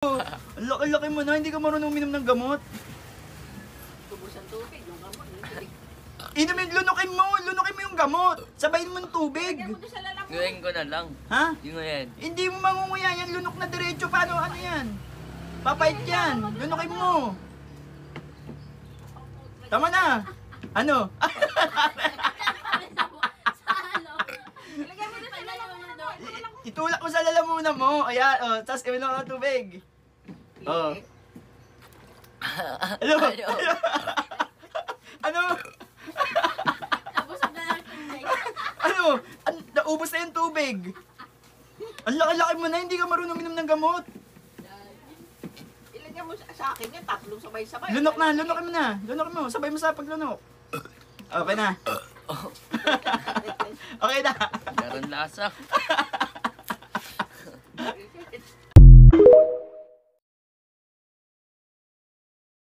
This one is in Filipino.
Ang laki-laki mo na, hindi ka marunong uminom ng gamot. Tubos ang tubig, yung gamot. Inumin, lunukin mo yung gamot. Sabayin mo ng tubig. Lagyan mo doon sa lalaki. Ngayon ko na lang. Ha? Yung ngayon. Hindi mo mangunguya yan, lunok na diretso. Paano, ano yan? Papait yan, lunukin mo. Tama na. Ano? Sa ano? Lagyan mo doon sa lalaki. Itulak mo sa lalamunan mo. Ayan, oh, tapos iwinom ka ng tubig. Oh. Ano? Ano? Tapos ang lalaki tubig. Ano? Naubos na yung tubig. Ang laki-laki mo na, hindi ka marunong uminom ng gamot. Ilagyan mo sa akin yan, tatlong sabay-sabay. Lunok na, lunokin mo na. Lunokin mo, sabay mo sa paglunok. Okay na. Okay na. Meron lasa.